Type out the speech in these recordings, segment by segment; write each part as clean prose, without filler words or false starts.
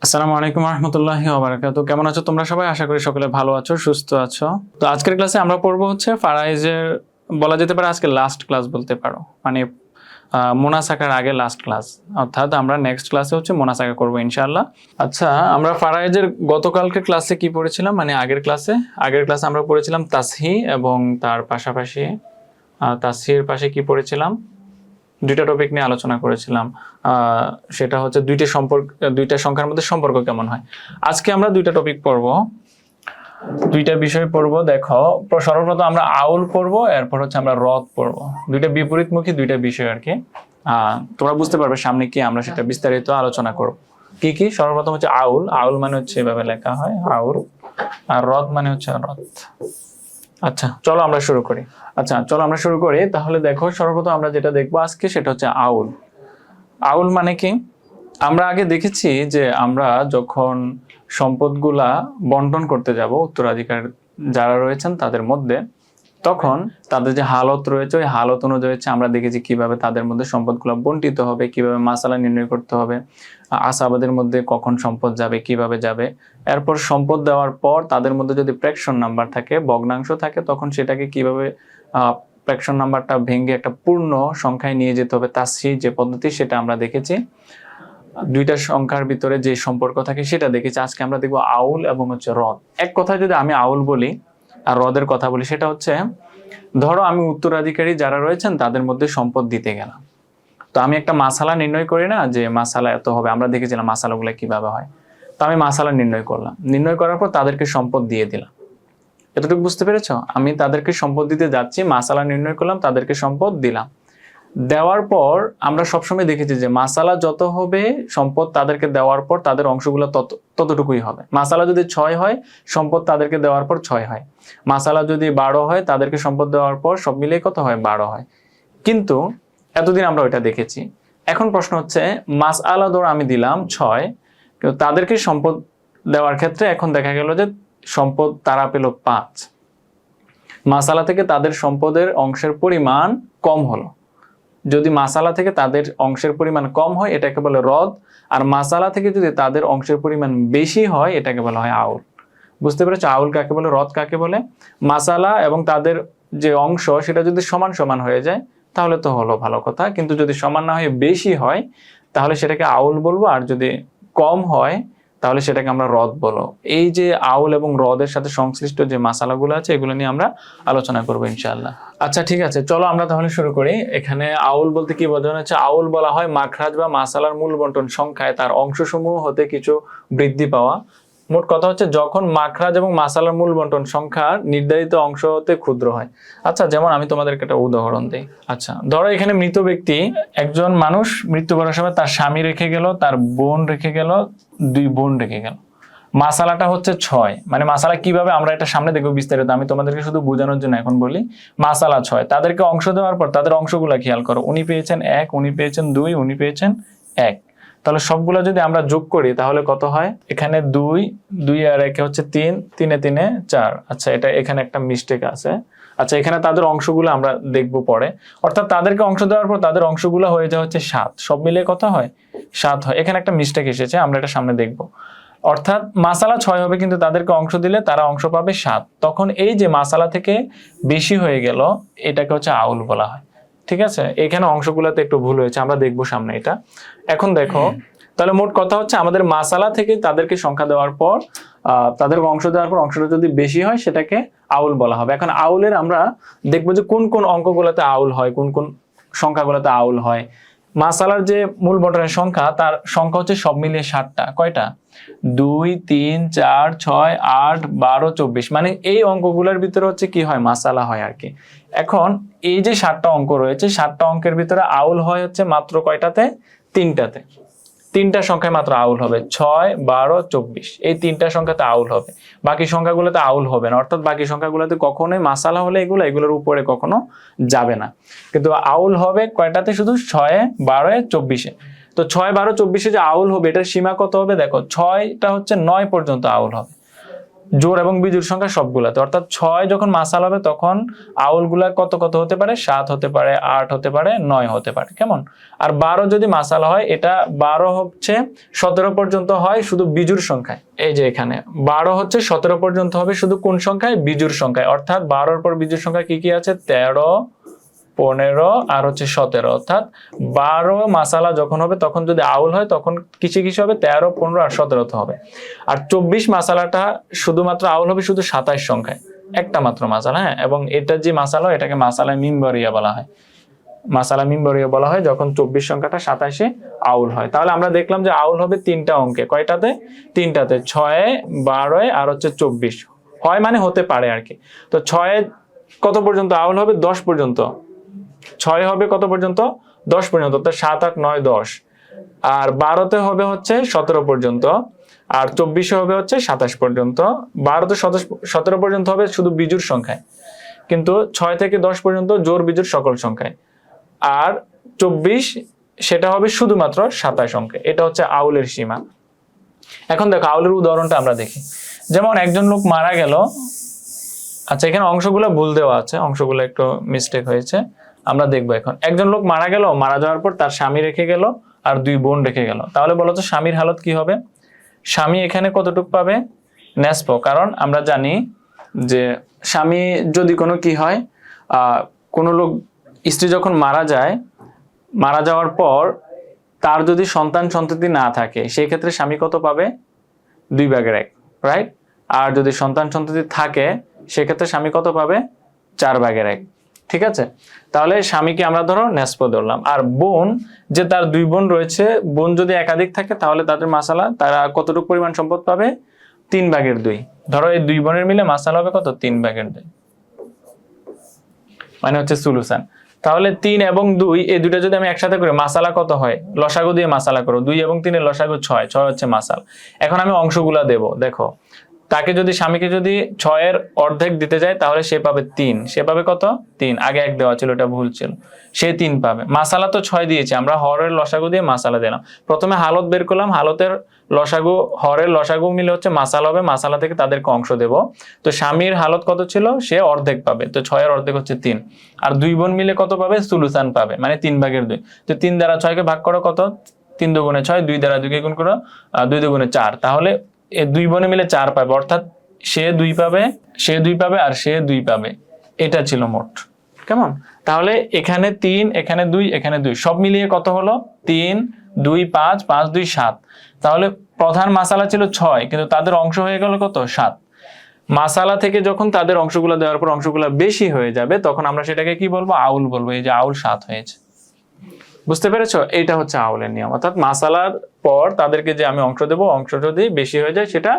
আসসালামু আলাইকুম রহমতুল্লাহি ওয়া বারাকাতুহু। কেমন আছো তোমরা সবাই? আশা করি সকলে ভালো আছো, সুস্থ আছো। তো আজকের ক্লাসে আমরা পড়বো হচ্ছে ফারাইজের, বলা যেতে পারে আজকে লাস্ট ক্লাস বলতে পারো, মানে মোনাসাকার আগে লাস্ট ক্লাস, অর্থাৎ আমরা নেক্সট ক্লাসে হচ্ছে মোনাসাকা করবো ইনশাআল্লাহ। আচ্ছা, আমরা ফারাইজের গতকালকে ক্লাসে কি পড়েছিলাম, মানে আগের ক্লাসে আমরা পড়েছিলাম তাসহি এবং তার পাশাপাশি তাসহির পাশে কি পড়েছিলাম, দুইটা টপিক নিয়ে আলোচনা করেছিলাম। সেটা হচ্ছে দুইটা সংখ্যার মধ্যে সম্পর্ক কেমন হয়। আজকে আমরা দুইটা টপিক পড়বো, দুইটা বিষয় পড়বো। দেখো, সর্বপ্রথম আমরা আউল পড়বো, এরপর হচ্ছে আমরা রদ পড়বো। দুইটা বিপরীতমুখী দুইটা বিষয় আর কি। তোমরা বুঝতে পারবে সামনে কি আমরা সেটা বিস্তারিত আলোচনা করবো। কি কি? সর্বপ্রথম হচ্ছে আউল। আউল মানে হচ্ছে এভাবে লেখা হয় আউল, আর রদ মানে হচ্ছে রদ। আচ্ছা, চলো আমরা শুরু করি। তাহলে দেখো, সর্বপ্রথম আমরা যেটা দেখবো আজকে সেটা হচ্ছে আউল। আউল মানে কি? আমরা আগে দেখেছি যে আমরা যখন সম্পদগুলা বন্টন করতে যাব উত্তরাধিকার যারা রয়েছেন তাদের মধ্যে, তখন তাদের যে হালত রয়েছে ওই হালত অনুযায়ী হচ্ছে আমরা দেখেছি কিভাবে তাদের মধ্যে সম্পদগুলো বন্টিত হবে, কিভাবে মাসালা নির্ণয় করতে হবে, আসাবাদের মধ্যে কখন সম্পদ যাবে, কিভাবে যাবে। এরপর সম্পদ দেওয়ার পর তাদের মধ্যে যদি প্রেক্ষণ নাম্বার থাকে, ভগ্নাংশ থাকে, তখন সেটাকে কিভাবে প্রেক্ষণ নাম্বারটা ভেঙে একটা পূর্ণ সংখ্যায় নিয়ে যেতে হবে, তাসহি যে পদ্ধতি সেটা আমরা দেখেছি। দুইটা সংখ্যার ভিতরে যে সম্পর্ক থাকে সেটা দেখেছি। আজকে আমরা দেখবো আউল এবং হচ্ছে রদ। এক কথায় যদি আমি আউল বলি আর রদের কথা বলি, সেটা হচ্ছে ধরো আমি উত্তরাধিকারী যারা রয়েছেন তাদের মধ্যে সম্পদ দিতে গেলাম, তো আমি একটা মাসালা নির্ণয় করি না, যে মাসালা এত হবে। আমরা দেখেছিলাম মাসালাগুলো কিভাবে হয়। তো আমি মাসালা নির্ণয় করলাম, নির্ণয় করার পর তাদেরকে সম্পদ দিয়ে দিলাম। এতটুকু বুঝতে পেরেছ? আমি তাদেরকে সম্পদ দিতে যাচ্ছি, মাসালা নির্ণয় করলাম, তাদেরকে সম্পদ দিলাম। দেওয়ার পর আমরা সবসময় দেখেছি যে মাসালা যত হবে সম্পদ তাদেরকে দেওয়ার পর তাদের অংশগুলো ততটুকুই হবে। মাসালা যদি 6 হয়, সম্পদ তাদেরকে দেওয়ার পর 6 হয়। মাসালা যদি 12 হয়, তাদেরকে সম্পদ দেওয়ার পর সব মিলিয়ে কত হয়? 12 হয়। কিন্তু এতদিন আমরা ওইটা দেখেছি। এখন প্রশ্ন হচ্ছে, মাসআলা ধর আমি দিলাম 6, কিন্তু তাদেরকে সম্পদ দেওয়ার ক্ষেত্রে এখন দেখা গেল যে সম্পদ তারা পেল 5। মাসালা থেকে তাদের সম্পদের অংশের পরিমাণ কম হলো। যদি মাসালা থেকে তাদের অংশের পরিমাণ কম হয় এটাকে বলে রদ, আর মাসালা থেকে যদি তাদের অংশের পরিমাণ বেশি হয় এটাকে বলা হয় আউল। বুঝতে পেরেছো? আউল কাকে বলে, রদ কাকে বলে? মাসালা এবং তাদের যে অংশ সেটা যদি সমান সমান হয়ে যায় তাহলে তো হলো ভালো কথা, কিন্তু যদি সমান না হয়ে বেশি হয় তাহলে সেটাকে আউল বলবো, আর যদি কম হয় তাহলে সেটাকে আমরা রদ বলো। এই যে আউল এবং রদের সাথে সংশ্লিষ্ট যে মাসালাগুলো আছে এগুলো নিয়ে আমরা আলোচনা করবো ইনশাআল্লাহ। আচ্ছা, ঠিক আছে, চলো আমরা তাহলে শুরু করি। এখানে আউল বলতে কি বোঝানো হচ্ছে? আউল বলা হয় মাখরাজ বা মাসালার মূল বন্টন সংখ্যায় তার অংশসমূহ হতে কিছু বৃদ্ধি পাওয়া। মোট কথা হচ্ছে যখন মাখরাজ এবং মাসালার মূল বন্টন সংখ্যা নির্ধারিত অংশ হতে ক্ষুদ্র হয়। আচ্ছা, যেমন আমি তোমাদেরকে একটা উদাহরণ দিই। আচ্ছা, ধরো এখানে মৃত ব্যক্তি, একজন মানুষ মৃত্যুবরণের সময় তার স্বামী রেখে গেল, তার বোন রেখে গেল, 2 বোন রেখে গেল। মাসালাটা হচ্ছে 6। মানে মাসালা কিভাবে আমরা এটা সামনে দেখবো বিস্তারিত, আমি তোমাদেরকে শুধু বোঝানোর জন্য এখন বলি। মাসালা 6, তাদেরকে অংশ দেওয়ার পর তাদের অংশগুলো খেয়াল করো। উনি পেয়েছেন 1, উনি পেয়েছেন 2, উনি পেয়েছেন 1। তাহলে সবগুলো যদি আমরা যোগ করি তাহলে কত হয়? এখানে 2 আর 1 হচ্ছে 3, 3 3 4। আচ্ছা, এটা এখানে একটা মিস্টেক আছে। আচ্ছা, এখানে তাদের অংশগুলো আমরা দেখবো পরে। অর্থাৎ তাদেরকে অংশ দেওয়ার পর তাদের অংশগুলো হয়ে যায় হচ্ছে 7। সব মিলিয়ে কত হয়? 7 হয়। এখানে একটা মিস্টেক এসেছে, আমরা এটা সামনে দেখবো। অর্থাৎ মাসালা 6 হবে, কিন্তু তাদেরকে অংশ দিলে তারা অংশ পাবে 7। তখন এই যে মাসালা থেকে বেশি হয়ে গেল এটাকে হচ্ছে আউল বলা হয়। ঠিক আছে, এখানে অংশগুলোতে একটু ভুল হয়েছে, আমরা দেখবো সামনে এটা। এখন দেখো, তাহলে মোট কথা হচ্ছে আমাদের মাসালা থেকে তাদেরকে সংখ্যা দেওয়ার পর তাদের অংশ দেওয়ার পর অংশটা যদি বেশি হয় সেটাকে আউল বলা হবে। এখন আউলের আমরা দেখবো যে কোন কোন অঙ্কগুলোতে আউল হয়, কোন কোন সংখ্যাগুলোতে আউল হয়। মাসালার যে মূল বন্টনের সংখ্যা, তার সংখ্যা হচ্ছে সব মিলিয়ে 7টা। কয়টা? 2 3 4 6 8 12 24। মানে এই অঙ্কগুলোর ভিতরে হচ্ছে কি হয়? মাসালা হয় আর কি। এখন এই যে 7টা অঙ্ক রয়েছে, 7টা অঙ্কের ভিতরে আউল হয় হচ্ছে মাত্র কয়টাতে? 3টাতে। 3টা সংখ্যায় মাত্র আউল হবে, 6 12 24। এই 3টা সংখ্যাতে আউল হবে, বাকি সংখ্যাগুলোতে আউল হবে না। অর্থাৎ বাকি সংখ্যাগুলোতে কখনোই মাসালা হলে এগুলোর উপরে কখনো যাবে না, কিন্তু আউল হবে কয়টাতে? শুধু 6 12 24। তো 6 12 24 যে আউল হবে এটার সীমা কত হবে? দেখো, 6টা হচ্ছে 9 পর্যন্ত আউল হবে। জোড় এবং বিজোড় সংখ্যা সবগুলাতে, অর্থাৎ 6 যখন মাসাল হবে তখন আউলগুলা কত কত হতে পারে, 7 হতে পারে, 8 হতে পারে, 9 হতে পারে, কেমন। আর 12 যদি মাসাল হয়, এটা 12 হচ্ছে 17 পর্যন্ত হয় শুধু বিজোড় সংখ্যায়। এই যে এখানে 12 হচ্ছে 17 পর্যন্ত হবে শুধু কোন সংখ্যায়, বিজোড় সংখ্যায়। অর্থাৎ 12-র পর বিজোড় সংখ্যা কি কি আছে, 13, 15 আর হচ্ছে 17। অর্থাৎ 12 মাসালা যখন হবে তখন যদি আউল হয় তখন কিসে কিসে হবে, 13, 15 আর 17 হবে। আর 24 মাসালাটা শুধুমাত্র আউল হবে শুধু 27 সংখ্যায়, একটা মাত্র মাসালা। হ্যাঁ, এবং এটা যে মাসালা, এটাকে মাসালা মিম্বরিয়া বলা হয়। মাসালা মিম্বরিয়া বলা হয় যখন 24 সংখ্যাটা 27-এ আউল হয়। তাহলে আমরা দেখলাম যে আউল হবে 3টা অঙ্কে। কয়টাতে, 3টাতে, 6, 12 আর হচ্ছে 24 হয়, মানে হতে পারে আর কি। তো 6 কত পর্যন্ত আউল হবে, 10 পর্যন্ত। 6 হবে কত পর্যন্ত, 10 পর্যন্ত, অর্থাৎ 7, 8, 9, 10। আর 12-তে হবে হচ্ছে 17 পর্যন্ত, আর 24-এ হবে হচ্ছে 27 পর্যন্ত। 12-তে 17 পর্যন্ত হবে শুধু বিজোড় সংখ্যায়, কিন্তু 6 থেকে 10 পর্যন্ত জোড় বিজোড় সকল সংখ্যায়। আর 24 সেটা হবে শুধুমাত্র 27 অঙ্কে। এটা হচ্ছে আউলের সীমা। এখন দেখো আউলের উদাহরণটা আমরা দেখি। যেমন একজন লোক মারা গেল। আচ্ছা, এখানে অংশগুলো ভুল দেওয়া আছে, অংশগুলো একটু মিস্টেক হয়েছে, আমরা দেখবো এখন। একজন লোক মারা গেল, মারা যাওয়ার পর তার স্বামী রেখে গেল আর 2 বোন রেখে গেল। তাহলে বলো তো স্বামীর হালত কি হবে? স্বামী এখানে কতটুকু পাবে, ন্যাসপ। কারণ আমরা জানি যে স্বামী যদি কোনো কি হয়, কোনো লোক, স্ত্রী যখন মারা যায়, মারা যাওয়ার পর তার যদি সন্তান সন্ততি না থাকে, সেই ক্ষেত্রে স্বামী কত পাবে, 2/1, রাইট। আর যদি সন্তান সন্ততি থাকে সেক্ষেত্রে স্বামী কত পাবে, 4/1। ঠিক আছে, তাহলে স্বামীকে আমরা ধরো ন্যাসপ ধরলাম। আর বোন, যে তার 2 বোন রয়েছে, বোন যদি একাধিক থাকে তাহলে তাদের মাসালা, তারা কতটুকু পরিমাণ সম্পদ পাবে, 3/2। ধরো এই 2 বোনের মিলে মাসালা হবে কত, 3/2, মানে হচ্ছে সুলুসান। তাহলে 3 এবং 2 এই দুটো যদি আমি একসাথে করি, মাসালা কত হয়, লসাগু দিয়ে মাসালা করো, 2 এবং 3 এর লসাগু 6, 6 হচ্ছে মাসাল। এখন আমি অংশগুলা দেব। দেখো, তাকে যদি, স্বামীকে যদি 6 এর অর্ধেক দিতে যায় তাহলে সে পাবে 3। সে পাবে কত, 3। আগে 1 দেওয়া ছিল, এটা ভুল ছিল। সে 3 পাবে। মাসালা তো 6 দিয়েছে, আমরা হরের লসাগু দিয়ে মাসালা দিলাম। প্রথমে হালত বের করলাম, হালতের লসাগু, হরের লসাগু মিলে হচ্ছে মাসালা হবে, মাসালা থেকে তাদেরকে অংশ দেব। তো স্বামীর হালত কত ছিল, সে অর্ধেক পাবে, তো 6 এর অর্ধেক হচ্ছে 3। আর 2 বোন মিলে কত পাবে, সুলুসান পাবে, মানে 3/2। তো 3 দ্বারা 6কে ভাগ করো কত, 3 দুগুণে 6, 2 দ্বারা 2কে গুণ করো, 2 দুগুণে 4। তাহলে এই 2 বোনে মিলে 4 পাবে, অর্থাৎ সে 2 পাবে, সে 2 পাবে আর সে 2 পাবে। এটা ছিল মোট, কেমন। তাহলে এখানে 3, এখানে 2, এখানে 2, সব মিলিয়ে কত হলো, 3, 2, 5, 5, 2, 7। তাহলে প্রধান মাসালা ছিল 6, কিন্তু তাদের অংশ হয়ে গেল কত, 7। মাসালা থেকে যখন তাদের অংশগুলো দেওয়ার পর অংশগুলো বেশি হয়ে যাবে, তখন আমরা সেটাকে কি বলবো, আউল বলবো। এই যে আউল 7 হয়েছে, বুঝতে পেরেছো? এটা হচ্ছে আউলের নিয়ম। অর্থাৎ মাসালার পর তাদেরকে যে আমি অংশ দেবো, অংশ যদি বেশি হয়ে যায় সেটা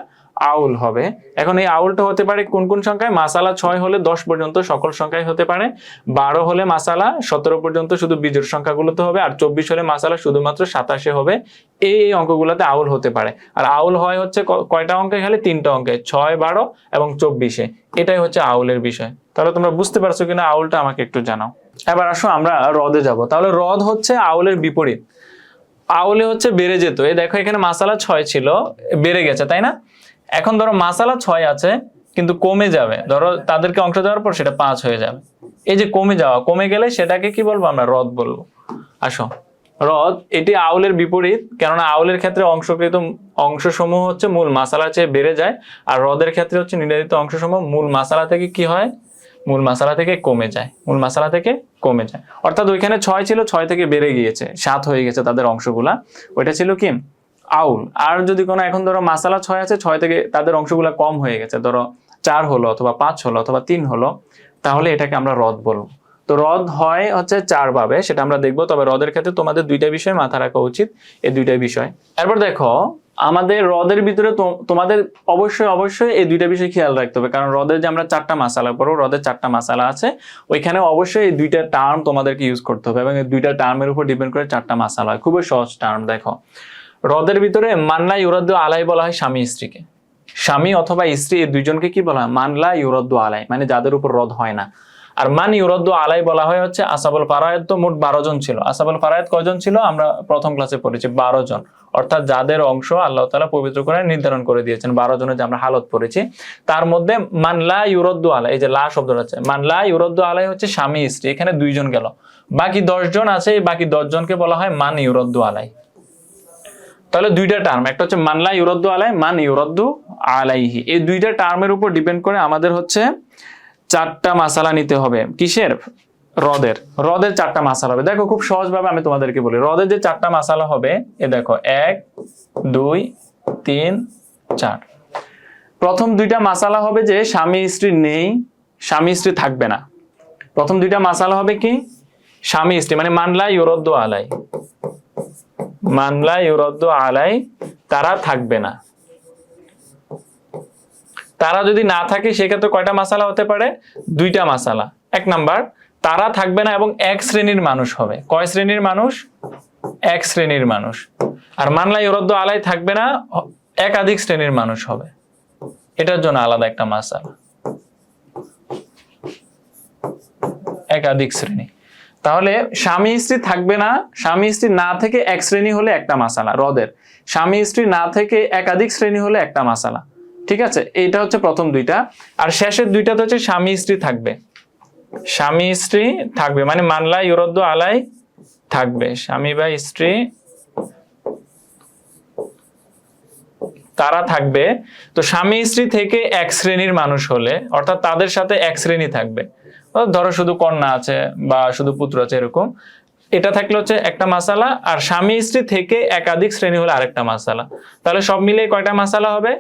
আউল হবে। এখন এই আউলটা হতে পারে কোন কোন সংখ্যায়, মাসালা 6 হলে 10 পর্যন্ত সকল সংখ্যায় হতে পারে, 12 হলে মাসালা 17 পর্যন্ত শুধু বিজোড় সংখ্যাগুলোতে হবে, আর 24 হলে মাসালা শুধুমাত্র 27-এ হবে। এই অঙ্কগুলোতে আউল হতে পারে। আর আউল হয় হচ্ছে কয়টা অঙ্কে, খালি 3টা অঙ্কে, 6, 12 এবং 24-এ। এটাই হচ্ছে আউলের বিষয়। তাহলে তোমরা বুঝতে পারছো কিনা আউলটা আমাকে একটু জানাও। এবার আসো আমরা রদে যাব। তাহলে রদ হচ্ছে আউলের বিপরীত। আউলে হচ্ছে বেড়ে যেত, এই দেখো এখানে মাসালা 6 ছিল, বেড়ে গেছে, তাই না? এখন ধরো মাসালা 6 আছে কিন্তু কমে যাবে, ধরো তাদেরকে অংশ দেওয়ার পর সেটা 5 হয়ে যাবে। এই যে কমে যাওয়া, কমে গেলে সেটাকে কি বলবো, আমরা রদ বলবো। আসো, রদ এটি আউলের বিপরীত, কেননা আউলের ক্ষেত্রে অংশকৃত অংশসমূহ হচ্ছে মূল মাসালা চেয়ে বেড়ে যায়, আর রদের ক্ষেত্রে হচ্ছে নির্ধারিত অংশসমূহ মূল মাসালা থেকে কি হয়, মূল মাসালা থেকে কমে যায়, মূল মাসালা থেকে কমে যায়। অর্থাৎ ওইখানে 6 ছিল, 6 থেকে বেড়ে গিয়েছে, 7 হয়ে গেছে তাদের অংশগুলা, ওইটা ছিল কি, আউল। আর যদি কোনো, এখন ধরো মাসালা 6 আছে, 6 থেকে তাদের অংশগুলা কম হয়ে গেছে, ধরো 4 হলো অথবা 5 হলো অথবা 3 হলো, তাহলে এটাকে আমরা রদ বলবো। তো রদ হয় হচ্ছে 4 ভাবে, সেটা আমরা দেখবো। তবে রদের ক্ষেত্রে তোমাদের 2টা বিষয় মাথা রাখা উচিত, এই 2টা বিষয়। এরপর দেখো, আমাদের রদের ভিতরে তোমাদের অবশ্যই এই 2টা বিষয় খেয়াল রাখতে হবে, কারণ রদের যে আমরা 4টা মাসালা পড়বো, রদের 4টা মাসালা আছে, ওইখানে অবশ্যই এই 2টা টার্ম তোমাদেরকে ইউজ করতে হবে, এবং এই 2টা টার্মের উপর ডিপেন্ড করে 4টা মাসালা হয়। খুবই সহজ টার্ম। দেখো, রদের ভিতরে মানলা ইউরাদ্দু আলাই বলা হয় স্বামী স্ত্রীকে। স্বামী অথবা স্ত্রী এই দুইজনকে কি বলা হয়, মানলা ইউরাদ্দু আলাই, মানে যাদের উপর রদ হয় না। আর মান ইউরাদ্দু আলাই বলা হয় হচ্ছে আসাবুল ফারায়েদ। তো মোট 12 জন ছিল। আসাবুল ফারায়েদ কয়জন ছিল, আমরা প্রথম ক্লাসে পড়েছি 12 জন। অর্থাৎ যাদের অংশ আল্লাহ তাআলা পবিত্র করে নির্ধারণ করে দিয়েছেন 12 জনের যে আমরা হালত পড়েছি, তার মধ্যে মান লা ইউরাদ্দু আলাই, এই যে লা শব্দটা আছে, মান লা ইউরাদ্দু আলাই হচ্ছে স্বামী স্ত্রী, এখানে 2 জন গেল, বাকি 10 জন আছে, এই বাকি 10 জনকে বলা হয় মান ইউরাদ্দু আলাই। তাহলে দুইটা টার্ম, একটা হচ্ছে মান লা ইউরাদ্দু আলাই, মান ইউরাদ্দু আলাইহি, এই দুইটা টার্মের উপর ডিপেন্ড করে আমাদের হচ্ছে 4টা মাসালা নিতে হবে। কিসের? হ্রদের 4টা মাসালা হবে। দেখো খুব সহজভাবে আমি তোমাদেরকে বলি, হ্রদের যে 4টা মাসালা হবে, এ দেখো 1 2 3 4। প্রথম 2টা মাসালা হবে যে স্বামী স্ত্রী নেই, স্বামী স্ত্রী থাকবে না। প্রথম 2টা মাসালা হবে কি? স্বামী স্ত্রী, মানে মানলা ইউরাদ্দু আলাই, মানলা ইউরাদ্দু আলাই, তারা থাকবে না। তারা যদি না থাকে সেক্ষেত্রে কয়টা মাসালা হতে পারে? 2টা মাসালা। 1 নাম্বার, তারা থাকবে না এবং 1 শ্রেণীর মানুষ হবে। কয় শ্রেণীর মানুষ? 1 শ্রেণীর মানুষ। আর মানলা ইউরাদ্দু আলাই থাকবে না, একাধিক শ্রেণীর মানুষ হবে, এটার জন্য আলাদা একটা মাসালা, একাধিক শ্রেণী। তাহলে স্বামী স্ত্রী থাকবে না, স্বামী স্ত্রী না থেকে 1 শ্রেণী হলে একটা মাসালা হ্রদের, স্বামী স্ত্রী না থেকে একাধিক শ্রেণী হলে একটা মাসালা। ঠিক আছে, এইটা হচ্ছে প্রথম 2টা। আর শেষের 2টাতে হচ্ছে স্বামী স্ত্রী থাকবে, স্বামী স্ত্রী থাকবে, মানে মানলা ইউরাদ্দু আলাই থাকবে, স্বামী বা স্ত্রী তারা থাকবে। তো স্বামী স্ত্রী থেকে 1 শ্রেণীর মানুষ হলে, অর্থাৎ তাদের সাথে 1 শ্রেণী থাকবে, ধরো শুধু কন্যা আছে বা শুধু পুত্র আছে, এরকম, এটা থাকলে হচ্ছে একটা মাসালা। আর স্বামী স্ত্রী থেকে একাধিক শ্রেণী হলে আরেকটা মাসালা। তাহলে সব মিলে কয়টা মাসালা হবে?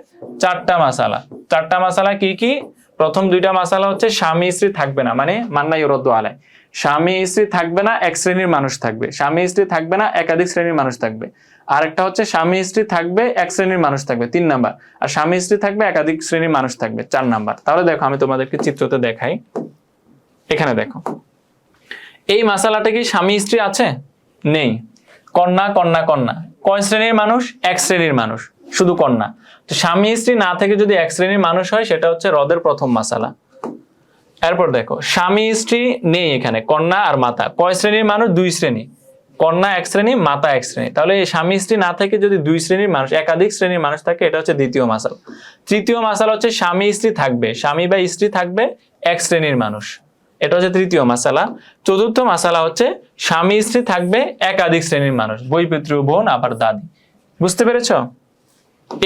4টা মাসালা। 4টা মাসালা কি কি? প্রথম 2টা মাসালা হচ্ছে স্বামী স্ত্রী থাকবে না, মানে মান্না ইউরাদ্দু আলাই, স্বামী স্ত্রী থাকবে না, 1 শ্রেণীর মানুষ থাকবে, স্বামী স্ত্রী থাকবে না, একাধিক শ্রেণীর মানুষ থাকবে। আরেকটা হচ্ছে স্বামী স্ত্রী থাকবে, 1 শ্রেণীর মানুষ থাকবে, 3 নাম্বার। আর স্বামী স্ত্রী থাকবে, একাধিক শ্রেণীর মানুষ থাকবে, 4 নাম্বার। তাহলে দেখো আমি তোমাদেরকে চিত্রতে দেখাই, এখানে দেখো এই মাসালাটা কি স্বামী স্ত্রী আছে? নেই। কন্যা কন্যা কন্যা, কয় শ্রেণীর মানুষ? 1 শ্রেণীর মানুষ, শুধু কন্যা। তো স্বামী স্ত্রী না থেকে যদি 1 শ্রেণীর মানুষ হয়, সেটা হচ্ছে হ্রদের প্রথম মাসালা। এরপর দেখো স্বামী স্ত্রী নেই, এখানে কন্যা আর মাতা, কয় শ্রেণীর মানুষ? 2 শ্রেণী, কন্যা 1 শ্রেণী, মাতা 1 শ্রেণী। তাহলে এই স্বামী স্ত্রী না থেকে যদি 2 শ্রেণীর মানুষ, একাধিক শ্রেণীর মানুষ থাকে, এটা হচ্ছে দ্বিতীয় মাসালা। তৃতীয় মাসালা হচ্ছে স্বামী স্ত্রী থাকবে, স্বামী বা স্ত্রী থাকবে, 1 শ্রেণীর মানুষ, এটা হচ্ছে তৃতীয় মাসালা। চতুর্থ মাসালা হচ্ছে স্বামী স্ত্রী থাকবে, একাধিক শ্রেণীর মানুষ, বই পিতৃ বোন আবার দাদি। বুঝতে পেরেছ?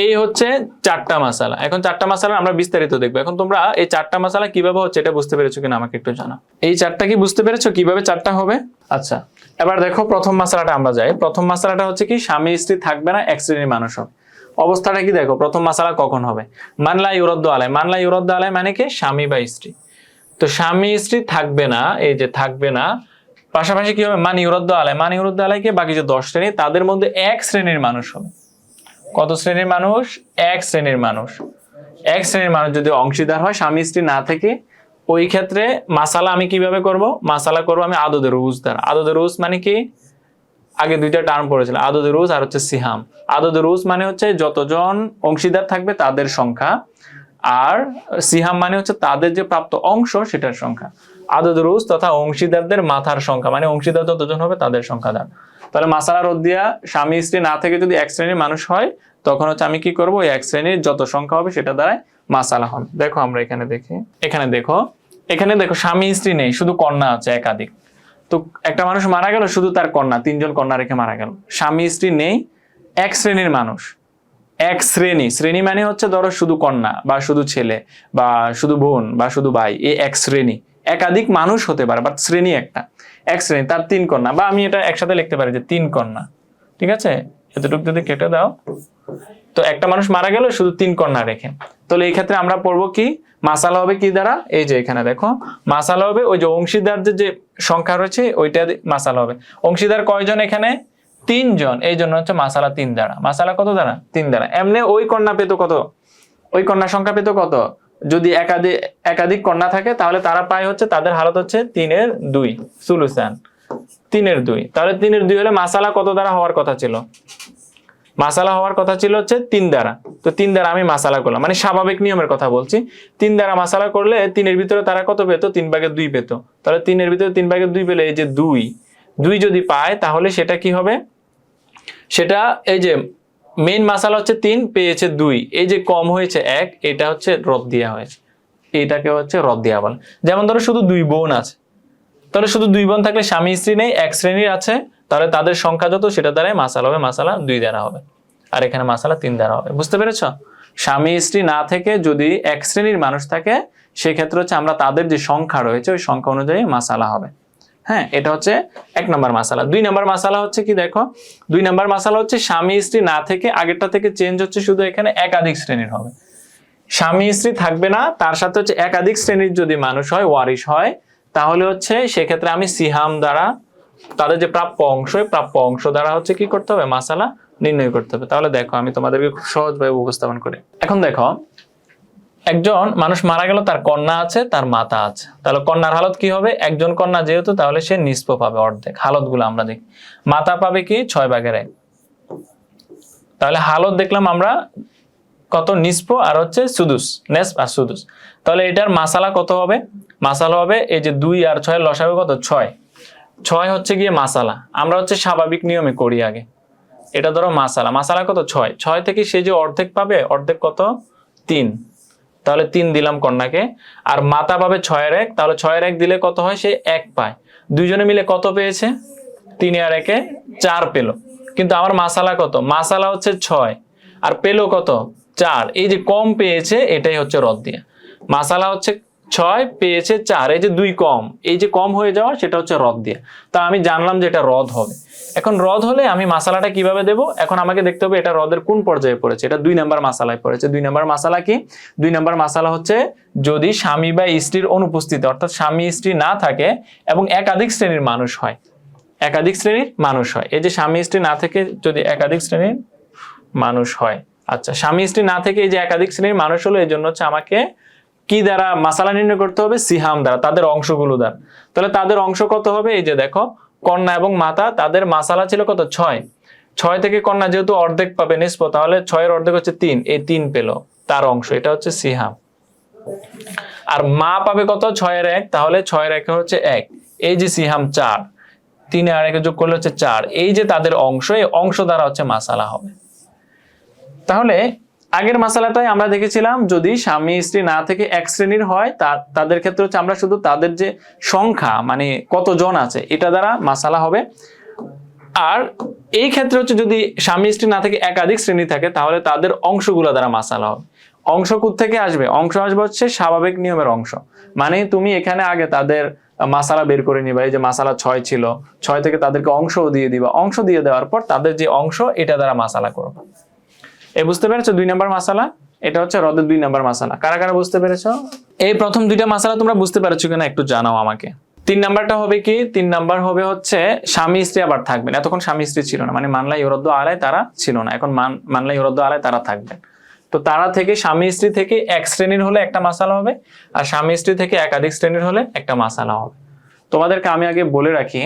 এই হচ্ছে 4টা মাসালা। এখন 4টা মাসালা আমরা বিস্তারিত দেখবো। এখন তোমরা এই 4টা মাসালা কিভাবে হচ্ছে এটা বুঝতে পেরেছো কিনা আমাকে একটু জানাও। এই 4টা কি বুঝতে পেরেছো কিভাবে 4টা হবে? আচ্ছা, এবার দেখো প্রথম মাসালাটা আমরা যাই। প্রথম মাসালাটা হচ্ছে কি? স্বামী স্ত্রী থাকবে না, 1 শ্রেণীর মানুষ হবে। অবস্থাটা কি দেখো, প্রথম মাসালা কখন হবে? মানলা ইউরাদ্দু আলাই, মানলা ইউরাদ্দু আলাই মানে কি? স্বামী বা স্ত্রী। তো স্বামী স্ত্রী থাকবে না, এই যে থাকবে না, পাশাপাশি কি হবে? মান ইউরাদ্দু আলাই, মান ইউরাদ্দু আলাই কে বাকি যে 10 শ্রেণী, তাদের মধ্যে 1 শ্রেণীর মানুষ হবে। কত শ্রেণীর মানুষ? 1 শ্রেণীর মানুষ। 1 শ্রেণীর মানুষ যদি অংশীদার হয় স্বামী স্ত্রী না থেকে, ওই ক্ষেত্রে মাসালা আমি কিভাবে করব? মাসালা করব আমি আদদে রুজ দ্বারা। আদদে রুজ মানে কি? আগে 2টা টার্ম পড়েছিল, আদদে রুজ আর হচ্ছে সিহাম। আদদে রুজ মানে হচ্ছে যতজন অংশীদার থাকবে তাদের সংখ্যা, আর সিহাম মানে হচ্ছে তাদের যে প্রাপ্ত অংশ সেটার সংখ্যা। আদদে রুজ তথা অংশীদারদের মাথার সংখ্যা, মানে অংশীদার যতজন হবে তাদের সংখ্যা দ্বারা। তাহলে মাসালা রদ দিয়া স্বামী স্ত্রী না থেকে যদি 1 শ্রেণীর মানুষ হয়, তখন হচ্ছে আমি কি করব? ওই 1 শ্রেণীর যত সংখ্যা হবে সেটা দ্বারাই মাসালা হবে। দেখো আমরা এখানে দেখি, এখানে দেখো স্বামী স্ত্রী নেই, শুধু কন্যা আছে একাধিক। তো একটা মানুষ মারা গেল, শুধু তার কন্যা, 3 জন কন্যা রেখে মারা গেল। স্বামী স্ত্রী নেই, 1 শ্রেণীর মানুষ। 1 শ্রেণী, শ্রেণী মানে হচ্ছে ধরো শুধু কন্যা বা শুধু ছেলে বা শুধু বোন বা শুধু ভাই, এই 1 শ্রেণী। একাধিক মানুষ হতে পারে, বাট শ্রেণী একটা। 1 শ্রেণী, তার 3 কন্যা, বা আমি এটা একসাথে লিখতে পারি যে 3 কন্যা। ঠিক আছে, এতটুকু যদি কেটে দাও, তো একটা মানুষ মারা গেল শুধু 3 কন্যা রেখে। তাহলে এই ক্ষেত্রে আমরা পড়বো কি? মাসালা হবে কি দ্বারা? এই যে এখানে দেখো মাসালা হবে ওই যে অংশীদারদের যে সংখ্যা রয়েছে ওইটা মাসালা হবে। অংশীদার কয়জন এখানে? 3 জন, এই জন্য হচ্ছে মাসালা 3 দ্বারা। মাসালা কত দ্বারা? 3 দ্বারা। এমনি ওই কন্যা পেত কত? ওই কন্যা সংখ্যা পেত কত? যদি একাধিক কন্যা থাকে তাহলে তারা পায় হচ্ছে, তাদের হালত হচ্ছে 3/2 সুলুসান, 3/2। তাহলে 3/2 হলে মাসালা কত দ্বারা হওয়ার কথা ছিল? মাসালা হওয়ার কথা ছিল হচ্ছে 3 দ্বারা। তো 3 দ্বারা আমি মাসালা করলাম, মানে স্বাভাবিক নিয়মের কথা বলছি। 3 দ্বারা মাসালা করলে 3-এর ভিতরে তারা কত পেত? 3/2 পেত। তাহলে 3-এর ভিতরে 3/2 পেলে এই যে 2 যদি পায়, তাহলে সেটা কি হবে? সেটা এই যে মেইন মাসালা হচ্ছে 3, পেয়েছে 2, এই যে কম হয়েছে 1, এটা হচ্ছে রদ দিয়া হয়েছে, এটাকে হচ্ছে রদ দিয়া বলে। যেমন ধরো শুধু 2 বোন আছে, তাহলে শুধু 2 বোন থাকলে স্বামী স্ত্রী নেই, এক শ্রেণীর আছে, তাহলে তাদের সংখ্যা যত সেটা দ্বারাই মাসালা হবে, মাসালা 2 দ্বারা হবে, আর এখানে মাসালা 3 দ্বারা হবে। বুঝতে পেরেছ? স্বামী স্ত্রী না থেকে যদি এক শ্রেণীর মানুষ থাকে সেক্ষেত্রে হচ্ছে আমরা তাদের যে সংখ্যা রয়েছে ওই সংখ্যা অনুযায়ী মাসালা হবে। হ্যাঁ, এটা হচ্ছে 1 নম্বর মাসালা। 2 নম্বর মাসালা হচ্ছে কি দেখো, 2 নম্বর মাসালা হচ্ছে স্বামী স্ত্রী না থেকে আগেরটা থেকে চেঞ্জ হচ্ছে, শুধু এখানে একাধিক শ্রেণীর হবে। স্বামী স্ত্রী থাকবে না, তার সাথে হচ্ছে একাধিক শ্রেণীর যদি মানুষ হয়, ওয়ারিশ হয়, তাহলে হচ্ছে সেক্ষেত্রে আমি সিহাম দ্বারা তাদের যে প্রাপ্য অংশ, প্রাপ্য অংশ দ্বারা হচ্ছে কি করতে হবে, মাসালা নির্ণয় করতে হবে। তাহলে দেখো আমি তোমাদেরকে খুব সহজভাবে উপস্থাপন করি। এখন দেখো একজন মানুষ মারা গেল, তার কন্যা আছে, তার মাতা আছে, তাহলে কন্যার হালত কি হবে, একজন কন্যা যেহেতু তাহলে সে নিষ্প পাবে অর্ধেক। হালত গুলো আমরা দেখি, মাতা পাবে কি 6/1, তাহলে হালত দেখলাম আমরা কত, নিষ্প আর হচ্ছে সুদুস, নেসফ আর সুদুস। তাহলে এটার মাসালা কত হবে, মাসালা হবে এই যে 2 আর 6 লসাগু কত, 6 হচ্ছে গিয়ে মাসালা। আমরা হচ্ছে স্বাভাবিক নিয়মে করি আগে, এটা ধরো মাসালা, মাসালা কত 6 থেকে সে যে অর্ধেক পাবে, অর্ধেক কত 3, তাহলে 3 দিলাম কন্যাকে, আর মাতা পাবে 6/1, তাহলে 6/1 দিলে কত হয়, সে 1 পায়। দুইজনে মিলে কত পেয়েছে, 3 আর 1 4 পেল, কিন্তু আমার মাসালা কত, মাসালা হচ্ছে 6 আর পেলো কত 4, এই যে কম পেয়েছে এটাই হচ্ছে রদ দিয়া। মাসালা হচ্ছে 6 পেয়েছে 4, এই যে 2 কম, এই যে কম হয়ে যাওয়া সেটা হচ্ছে রদ দিয়া। তা আমি জানলাম যে এটা রদ হবে। এখন রদ হলে আমি মাসালাটা কিভাবে দেব, এখন আমাকে দেখতে হবে এটা রদের কোন পর্যায়ে পড়েছে। এটা 2 নম্বর মাসালায় পড়েছে। 2 নম্বর মাসালা কি, 2 নম্বর মাসালা হচ্ছে যদি স্বামী বা স্ত্রীর অনুপস্থিতি, অর্থাৎ স্বামী স্ত্রী না থাকে এবং একাধিক শ্রেণীর মানুষ হয়, একাধিক শ্রেণীর মানুষ হয়। এই যে স্বামী স্ত্রী না থেকে যদি একাধিক শ্রেণীর মানুষ হয়, আচ্ছা স্বামী স্ত্রী না থেকে এই যে একাধিক শ্রেণীর মানুষ হলো, এই জন্য হচ্ছে আমাকে কি দ্বারা মাসালা নির্ণয় করতে হবে, সিহাম দ্বারা, তাদের অংশগুলো দ্বারা। তাহলে তাদের অংশ কত হবে, এই যে দেখো কন্যা এবং মাতা, তাদের মাসালা ছিল কত 6 থেকে কন্যা যেহেতু অর্ধেক পাবে নিষ্প, তাহলে 6 এর অর্ধেক হচ্ছে 3, এই 3 পেল তার অংশ, এটা হচ্ছে সিহাম। আর মা পাবে কত 6/1, তাহলে 6/1 হচ্ছে 1, এই যে সিহাম 4, 3 আর 1 যোগ করলে হচ্ছে 4, এই যে তাদের অংশ, এই অংশ দ্বারা হচ্ছে মাসালা হবে। তাহলে আগের মাসালাটাই আমরা দেখেছিলাম যদি স্বামী স্ত্রী না থেকে এক শ্রেণীর হয়, তাদের ক্ষেত্রে হচ্ছে আমরা শুধু তাদের যে সংখ্যা মানে কতজন আছে এটা দ্বারা মাসালা হবে। আর এই ক্ষেত্রে হচ্ছে যদি স্বামী স্ত্রী না থেকে একাধিক শ্রেণী থাকে, তাহলে তাদের অংশগুলো দ্বারা মাসালা হবে। অংশ কোত্থেকে আসবে, অংশ আসবে হচ্ছে স্বাভাবিক নিয়মের অংশ, মানে তুমি এখানে আগে তাদের মাসালা বের করে নিবা। এই যে মাসালা 6 ছিল, 6 থেকে তাদেরকে অংশও দিয়ে দিবা, অংশ দিয়ে দেওয়ার পর তাদের যে অংশ এটা দ্বারা মাসালা করবে। এই বুঝতে পেরেছো 2 নম্বর মাসালা, এটা হচ্ছে রদের 2 নম্বর মাসালা। কারা কারা বুঝতে পেরেছো? এই প্রথম 2টা মাসালা তোমরা বুঝতে পেরেছো কিনা একটু জানাও আমাকে। 3 নাম্বারটা হবে কি, 3 নাম্বার হবে হচ্ছে স্বামী স্ত্রী আবার থাকবেন। এতক্ষণ স্বামী স্ত্রী ছিল না, মানে মানলা ইউরদ্দ আলায় তারা ছিল না, এখন মানলা ইউরদ্দ আলায় তারা থাকবেন। তো তারা থেকে স্বামী স্ত্রী থেকে এক শ্রেণীর হলে একটা মাসালা হবে, আর স্বামী স্ত্রী থেকে একাধিক শ্রেণীর হলে একটা মাসালা হবে। তোমাদেরকে আমি আগে বলে রাখি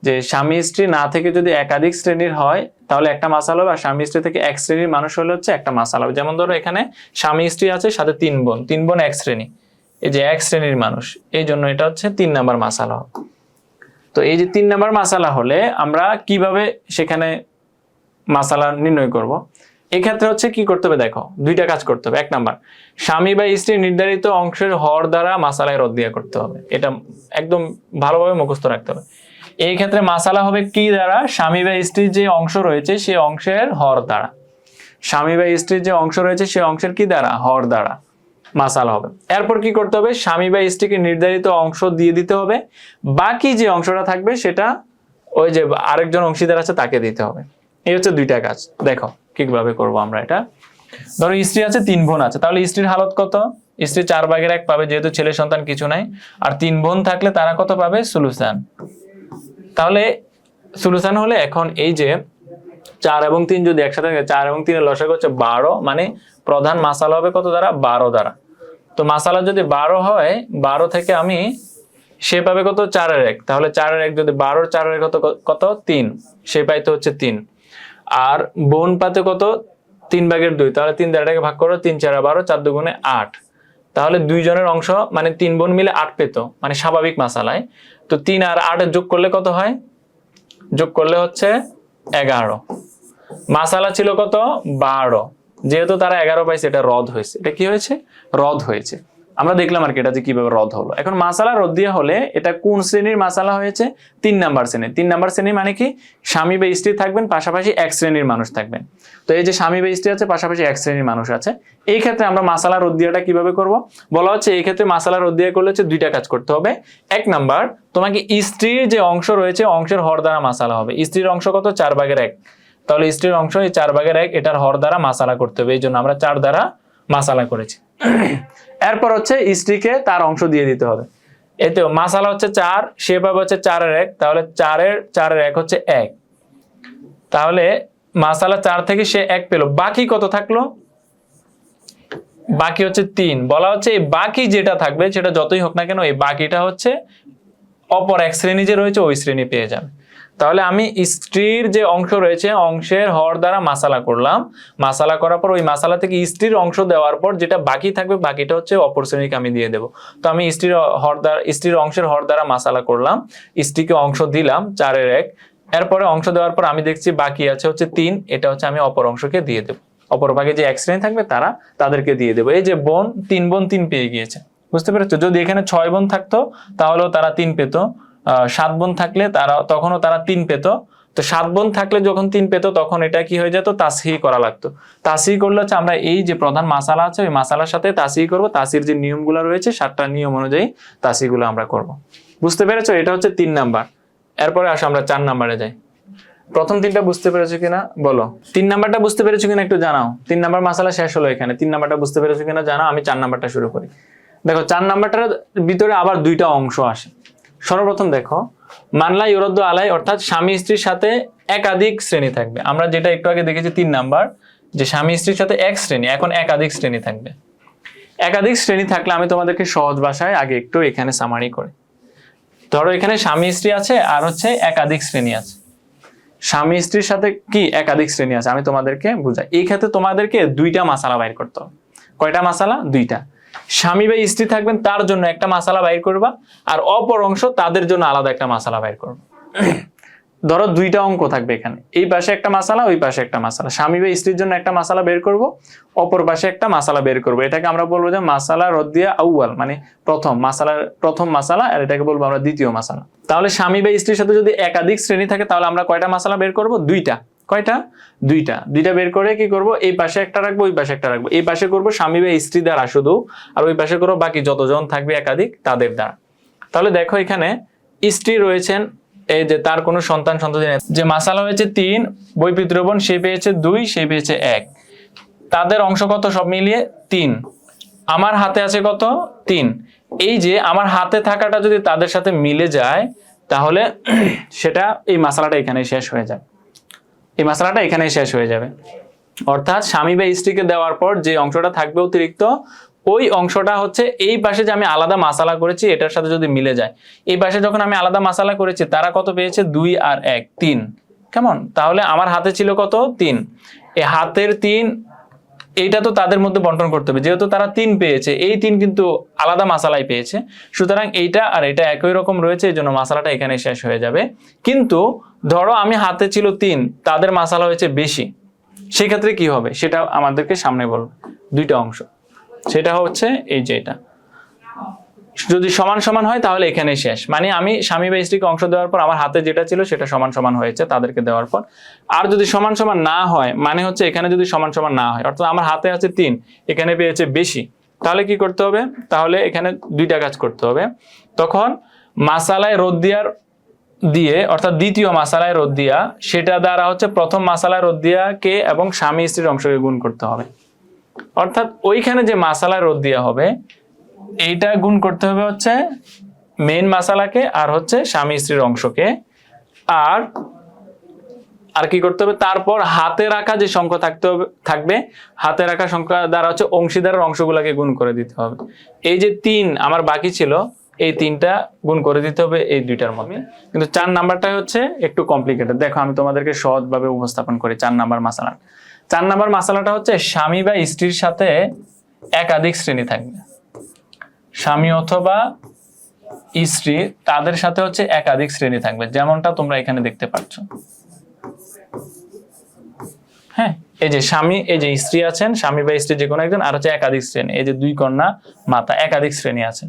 যে স্বামী স্ত্রী না থেকে যদি একাধিক শ্রেণীর হয় তাহলে একটা মাসালা হবে, আর স্বামী স্ত্রী থেকে এক শ্রেণীর মানুষ হলে হচ্ছে একটা মাসালা হবে। যেমন ধরো এখানে স্বামী স্ত্রী আছে, সাথে 3 বোন, 3 বোন এক শ্রেণী, এই যে এক শ্রেণীর মানুষ, এই জন্য এটা হচ্ছে 3 নাম্বার মাসালা হবে। তো এই যে 3 নাম্বার মাসালা হলে আমরা কিভাবে সেখানে মাসালা নির্ণয় করব, এই ক্ষেত্রে হচ্ছে কি করতে হবে, দেখো 2টা কাজ করতে হবে। 1 নাম্বার, স্বামী বা স্ত্রী নির্ধারিত অংশের হর দ্বারা মাসালায় রদ দিয়া করতে হবে, এটা একদম ভালোভাবে মুখস্থ রাখতে হবে। এই ক্ষেত্রে মাসালা হবে কি দ্বারা, স্বামী বা স্ত্রীর যে অংশ রয়েছে সেই অংশের হর দ্বারা, স্বামী বা স্ত্রীর যে অংশ রয়েছে সেই অংশের কি দ্বারা, হর দ্বারা মাসালা হবে। এরপর কি করতে হবে, স্বামী বা স্ত্রীকে নির্ধারিত অংশ দিয়ে দিতে হবে, বাকি যে অংশটা থাকবে সেটা ওই যে আরেকজন অংশীদার আছে তাকে দিতে হবে। এই হচ্ছে 2টা কাজ। দেখো কিভাবে করব আমরা এটা। ধরো স্ত্রী আছে, 3 বোন আছে, তাহলে স্ত্রীর হালত কত, স্ত্রী 4/1 পাবে যেহেতু ছেলে সন্তান কিছু নাই, আর 3 বোন থাকলে তারা কত পাবে, সুলুসান। তাহলে সুলুসান হলে এখন এই যে 4 এবং 3 যদি একসাথে থাকে, 4 এবং 3 এর লসাগু হচ্ছে 12, মানে প্রধান মাসালা হবে কত দ্বারা, 12 দ্বারা। তো মাসালা যদি 12 হয়, 12 থেকে আমি সে পাবে কত, 4/1, তাহলে 4/1 যদি 12 4/1 কত 3, সে পাইতে হচ্ছে 3। আর বোন পাতে কত, 3/2, তাহলে 3 দ্বারা ভাগ করো, 3 4 12, 4 2 8, তাহলে 2 জনের অংশ মানে 3 বোন মিলে 8 পেত, মানে স্বাভাবিক মাসালায়। তো 3 আর 8 যোগ করলে কত হয়, যোগ করলে হচ্ছে 11। মাসালা ছিল কত 12, যেহেতু তারা 11 পাইছে এটা রদ হয়েছে। এটা কি হয়েছে? রদ হয়েছে। আমরা দেখলাম আর কি এটা যে কিভাবে রদ হলো। এখন মাসালা রদ দিয়া হলে এটা কোন শ্রেণীর মাসালা হয়েছে? 3 নাম্বার শ্রেণী। 3 নাম্বার শ্রেণী মানে কি? স্বামী বা স্ত্রী থাকবেন, পাশাপাশি এক শ্রেণীর মানুষ থাকবেন। তো এই যে স্বামী বা স্ত্রী আছে, পাশাপাশি এক শ্রেণীর মানুষ আছে, এই ক্ষেত্রে আমরা মাসালা রদ দিয়াটা কিভাবে করব? বলা হচ্ছে এই ক্ষেত্রে মাসালা রদ দিয়া করলে হচ্ছে দুইটা কাজ করতে হবে। এক নাম্বার, তোমাকে স্ত্রীর যে অংশ রয়েছে অংশের হর দ্বারা মাসালা হবে। স্ত্রীর অংশ কত? 4/1। তাহলে স্ত্রীর অংশ এই 4/1 এটার হর দ্বারা মাসালা করতে হবে, এই জন্য আমরা 4 দ্বারা মাসালা করেছি। এরপর হচ্ছে স্ত্রীকে তার অংশ দিয়ে দিতে হবে। এতে মাসালা হচ্ছে 4, সে পাবে হচ্ছে 4/1, তাহলে 4/1 হচ্ছে 1। তাহলে মাসালা 4 থেকে সে 1 পেল, বাকি কত থাকলো? বাকি হচ্ছে 3। বলা হচ্ছে এই বাকি যেটা থাকবে সেটা যতই হোক না কেন এই বাকিটা হচ্ছে অপর এক শ্রেণী যে রয়েছে ওই শ্রেণী পেয়ে যাবে। তাহলে আমি স্ত্রীর যে অংশ রয়েছে অংশের হর দ্বারা মাসালা করলাম, মাসালা করার পর ওই মাসালা থেকে স্ত্রীর অংশ দেওয়ার পর যেটা বাকি থাকবে বাকিটা হচ্ছে অপর শ্রেণীকে আমি দিয়ে দেবো। তো আমি স্ত্রীর অংশের হর দ্বারা মাসালা করলাম, স্ত্রীকে অংশ দিলাম 4/1, এরপরে অংশ দেওয়ার পর আমি দেখছি বাকি আছে হচ্ছে 3, এটা হচ্ছে আমি অপর অংশকে দিয়ে দেবো। অপর ভাগে যে এক শ্রেণী থাকবে তাদেরকে দিয়ে দেবো। এই যে বোন 3 বোন 3 পেয়ে গিয়েছে, বুঝতে পেরেছো? যদি এখানে 6 বোন থাকতো তাহলেও তারা 3 পেত, 7 বোন থাকলে তখনও তারা 3 পেত। তো 7 বোন থাকলে যখন 3 পেত তখন এটা কি হয়ে যেত? তাসহি করা লাগতো। তাসহি করলে হচ্ছে আমরা এই যে প্রধান মাসালা আছে ওই মাসালার সাথে তাসহি করব, তাসির যে নিয়মগুলো রয়েছে 7টা নিয়ম অনুযায়ী তাসহিগুলো আমরা করব। বুঝতে পেরেছো? এটা হচ্ছে 3 নাম্বার। এরপরে আসো আমরা 4 নাম্বারে যাই। প্রথম 3টা বুঝতে পেরেছো কিনা বলো? 3 নাম্বারটা বুঝতে পেরেছো কিনা একটু জানাও। 3 নাম্বার মাসালা শেষ হলো এখানে, 3 নাম্বারটা বুঝতে পেরেছো কিনা জানাও। আমি 4 নাম্বারটা শুরু করি। দেখো 4 নাম্বারটার ভিতরে আবার 2টা অংশ আসে। সর্বপ্রথম দেখো মানলা ইউরদ্দু আলাই, অর্থাৎ স্বামী স্ত্রীর সাথে একাধিক শ্রেণী থাকবে। আমরা যেটা একটু আগে দেখেছি 3 নাম্বার, যে স্বামী স্ত্রীর সাথে এক শ্রেণী, এখন একাধিক শ্রেণী থাকবে। একাধিক শ্রেণী থাকলে আমি তোমাদেরকে সহজ ভাষায় আগে একটু এখানে সামারি করি। ধরো এখানে স্বামী স্ত্রী আছে আর হচ্ছে একাধিক শ্রেণী আছে। স্বামী স্ত্রীর সাথে কি একাধিক শ্রেণী আছে, আমি তোমাদেরকে বুঝাই। এই ক্ষেত্রে তোমাদেরকে 2টা মাসালা বাইর করতে হবে। কয়টা মাসালা? 2টা। স্বামী বা স্ত্রী থাকবেন তার জন্য একটা মাসালা বাইর করবা, আর অপর অংশ তাদের জন্য আলাদা একটা মাসালা বাইর করবা। ধরো 2টা অঙ্ক থাকবে এখানে, এই পাশে একটা মাসালা, ওই পাশে একটা মাসালা। স্বামী বা স্ত্রীর জন্য একটা মাসালা বের করব, অপর পাশে একটা মাসালা বের করব। এটাকে আমরা বলবো যে মাসালা রদ্দিয়া আউয়াল, মানে প্রথম মাসালা, আর এটাকে বলবো আমরা দ্বিতীয় মাসালা। তাহলে স্বামী বা স্ত্রীর সাথে যদি একাধিক শ্রেণী থাকে তাহলে আমরা কয়টা মাসালা বের করব? 2টা। কয়টা? 2টা বের করে কি করব? এই পাশে একটা রাখবো, ওই পাশে একটা রাখবো। এই পাশে করব স্বামী বা স্ত্রী দ্বারা শুধু, আর ওই পাশে করব বাকি যতজন থাকবে একাধিক তাদের দ্বারা। তাহলে দেখো এখানে স্ত্রী রয়েছেন, এই যে তার কোনো সন্তান-সন্ততি নেই, যে মাসালা হয়েছে 3, বৈপিত্র বোন সে পেয়েছে 2, সে পেয়েছে 1, তাদের অংশ কত সব মিলিয়ে? 3। আমার হাতে আছে কত? 3। এই যে আমার হাতে থাকাটা যদি তাদের সাথে মিলে যায় তাহলে সেটা এই মাসালাটা এখানেই শেষ হয়ে যাবে। এই মাসালাটা এখানেই শেষ হয়ে যাবে। অর্থাৎ স্বামী বা স্ত্রীকে দেওয়ার পর যে অংশটা থাকবে অতিরিক্ত, ওই অংশটা হচ্ছে এই পাশে যে আমি আলাদা মাসালা করেছি এটার সাথে যদি মিলে যায়। এই পাশে যখন আমি আলাদা মাসালা করেছি তারা কত পেয়েছে? 2 আর 1, 3। কেমন? তাহলে আমার হাতে ছিল কত? 3। এই হাতের 3 এইটা তো তাদের মধ্যে বন্টন করতে হবে, যেহেতু তারা 3 পেয়েছে, এই 3 কিন্তু আলাদা মাসালাই পেয়েছে, সুতরাং এইটা আর এটা একই রকম রয়েছে, এই জন্য মাসালাটা এখানে শেষ হয়ে যাবে। কিন্তু ধরো আমি হাতে ছিল 3, তাদের মাসালা হয়েছে বেশি, সেক্ষেত্রে কি হবে সেটা আমাদেরকে সামনে বলবো। 2টা অংশ, সেটা হচ্ছে এই যে এটা যদি সমান সমান হয় তাহলে এখানেই শেষ, মানে আমি স্বামী বা স্ত্রীকে অংশ দেওয়ার পর আমার হাতে যেটা ছিল সেটা সমান সমান হয়েছে তাদেরকে দেওয়ার পর। আর যদি সমান সমান না হয়, মানে হচ্ছে এখানে যদি সমান সমান না হয়, অর্থাৎ আমার হাতে আছে 3, এখানে পেয়েছে বেশি, তাহলে কি করতে হবে? তাহলে এখানে 2টা কাজ করতে হবে। তখন মাসালায় রদ্দিয়ার দিয়ে, অর্থাৎ দ্বিতীয় মাসালায় রদ্দিয়া, সেটা দ্বারা হচ্ছে প্রথম মাসালায় রদ্দিয়াকে এবং স্বামী স্ত্রীর অংশকে গুণ করতে হবে। অর্থাৎ ওইখানে যে মাসালায় রদ্দিয়া হবে এইটা গুণ করতে হবে হচ্ছে মেইন মাসালাকে আর হচ্ছে স্বামী স্ত্রীর অংশকে, আর কি করতে হবে? তারপর হাতে রাখা যে সংখ্যা থাকবে হাতে রাখা সংখ্যা দ্বারা হচ্ছে অংশীদারের অংশগুলোকে গুণ করে দিতে হবে। এই যে 3 আমার বাকি ছিল, এই 3টা গুণ করে দিতে হবে এই 2টার মধ্যে। কিন্তু 4 নাম্বারটা হচ্ছে একটু কমপ্লিকেটেড। দেখো আমি তোমাদেরকে সহজভাবে উপস্থাপন করি 4 নাম্বার মাসালা। 4 নাম্বার মাসালাটা হচ্ছে স্বামী বা স্ত্রীর সাথে একাধিক শ্রেণী থাকবে। স্বামী অথবা স্ত্রী তাদের সাথে হচ্ছে একাধিক শ্রেণী থাকবে, যেমনটা তোমরা এখানে দেখতে পাচ্ছ। হ্যাঁ, এই যে স্বামী, এই যে স্ত্রী আছেন, স্বামী বা স্ত্রী যে কোনো একজন, আর হচ্ছে একাধিক শ্রেণী, এই যে 2 কন্যা মাতা, একাধিক শ্রেণী আছেন।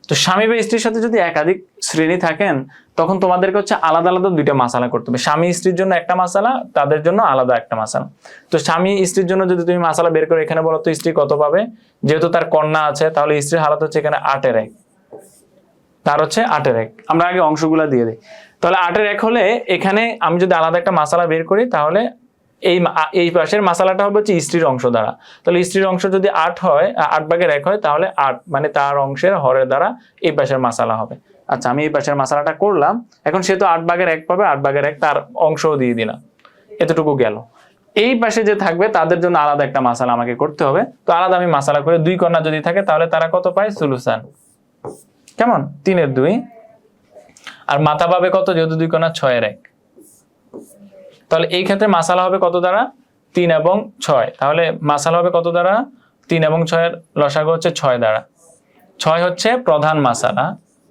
তো স্বামী বা স্ত্রীর সাথে যদি একাধিক শ্রেণী থাকেন তখন তোমাদেরকে হচ্ছে আলাদা আলাদা 2টা মাসালা করতে হবে। স্বামী স্ত্রীর জন্য একটা মাসালা, তাদের জন্য আলাদা একটা মাসালা। তো স্বামী স্ত্রীর জন্য যদি তুমি মাসালা বের করে এখানে বলো তো স্ত্রী কত পাবে, যেহেতু তার কন্যা আছে তাহলে স্ত্রীর হালাত হচ্ছে এখানে 8 এর 1, তার হচ্ছে 8 এর 1। আমরা আগে অংশগুলা দিয়ে দিই। তাহলে 8 এর 1 হলে এখানে আমি যদি আলাদা একটা মাসালা বের করি তাহলে এই পাশের মাসালাটা হবে হচ্ছে স্ত্রীর অংশ দ্বারা। তাহলে স্ত্রীর অংশ যদি 8 হয়, 8 ভাগের 1 হয়, তাহলে 8 মানে তার অংশের হরের দ্বারা এই পাশের মাসালা হবে। আচ্ছা, আমি এই পাশের মাসালাটা করলাম। এখন সে তো 8 ভাগের 1 পাবে, 8 ভাগের 1 তার অংশও দিয়ে দিলাম, এতটুকু গেল। এই পাশে যে থাকবে তাদের জন্য আলাদা একটা মাসালা আমাকে করতে হবে। তো আলাদা আমি মাসালা করে 2 কন্যা যদি থাকে তাহলে তারা কত পায়, সুলুসান। কেমন, 3 এর 2। আর মাথা পাবে কত, যেহেতু 2 কন্যা 6 এর 1। তাহলে এই ক্ষেত্রে মাসালা হবে কত দ্বারা, 3 এবং 6। তাহলে মাসালা হবে কত দ্বারা, 3 এবং 6 এর লসাগু হচ্ছে 6 দ্বারা। 6 হচ্ছে প্রধান মাসালা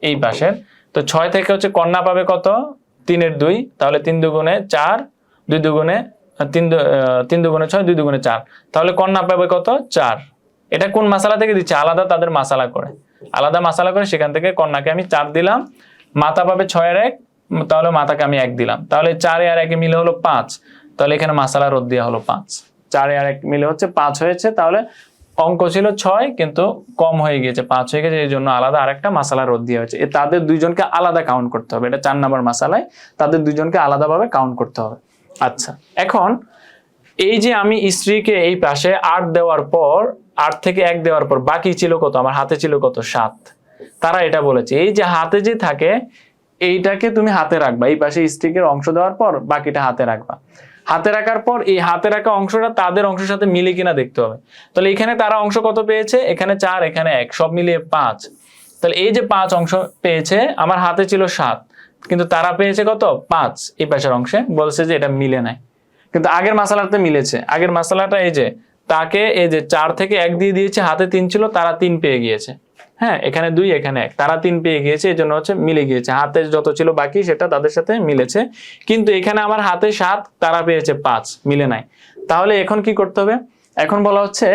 এই পাশের। তো 6 থেকে হচ্ছে কন্যা পাবে কত, 3 এর 2। তাহলে 3 দুগুণে 4, 2 দুগুণে 3 দুগুণে 6, 2 দুগুণে 4। তাহলে কন্যা পাবে কত, 4। এটা কোন মাসালা থেকে দিচ্ছে, আলাদা তাদের মাসালা করে, আলাদা মাসালা করে সেখান থেকে কন্যাকে আমি 4 দিলাম। মাতা পাবে 6 এর 1, তাহলে মাতাকে আমি 1 দিলাম। তাহলে 4 আর 1 মিলে হলো 5। তাহলে এখানে মাসালা রোধ দেওয়া হলো 5। 4 আর 1 মিলে হচ্ছে 5 হয়েছে। তাহলে অঙ্ক ছিল 6 কিন্তু কম হয়ে গিয়েছে, 5 হয়ে গেছে, এই জন্য আলাদা আরেকটা মাসালা রোধ দেওয়া হয়েছে। তাদের 2জনকে আলাদা কাউন্ট করতে হবে। এটা 4 নম্বর মাসালায় তাদের 2জনকে আলাদাভাবে কাউন্ট করতে হবে। আচ্ছা, এখন এই যে আমি স্ত্রীকে এই পাশে 8 দেওয়ার পর, 8 থেকে 1 দেওয়ার পর বাকি ছিল কত, আমার হাতে ছিল কত, 7। তারা এটা বলেছে এই যে হাতে যে থাকে এইটাকে তুমি হাতে রাখবা, এই পাশে স্ত্রীকে অংশ দেওয়ার পর বাকিটা হাতে রাখবা। হাতে রাখার পর এই হাতে রাখা অংশটা তাদের অংশের সাথে মিলে কিনা দেখতে হবে। তাহলে এখানে তারা অংশ কত পেয়েছে, এখানে 4, এখানে 1, সব মিলিয়ে 5। তাহলে এই যে 5 অংশ পেয়েছে, আমার হাতে ছিল 7 কিন্তু তারা পেয়েছে কত, 5। এই পাশের অংশে বলছে যে এটা মিলে নাই, কিন্তু আগের মাসালাতে মিলেছে। আগের মাসালাটা এই যে তাকে এই যে 4 থেকে 1 দিয়ে দিয়েছে, হাতে 3 ছিল, তারা 3 পেয়ে গিয়েছে। হ্যাঁ, এখানে 2, এখানে 1, তারা 3 পেয়ে গিয়েছে, এই জন্য হচ্ছে মিলে গিয়েছে। হাতে যত ছিল বাকি সেটা তাদের সাথে মিলেছে। কিন্তু এখানে আমার হাতে 7, তারা পেয়েছে 5, মিলে নাই। তাহলে এখন কি করতে হবে, এখন বলা হচ্ছে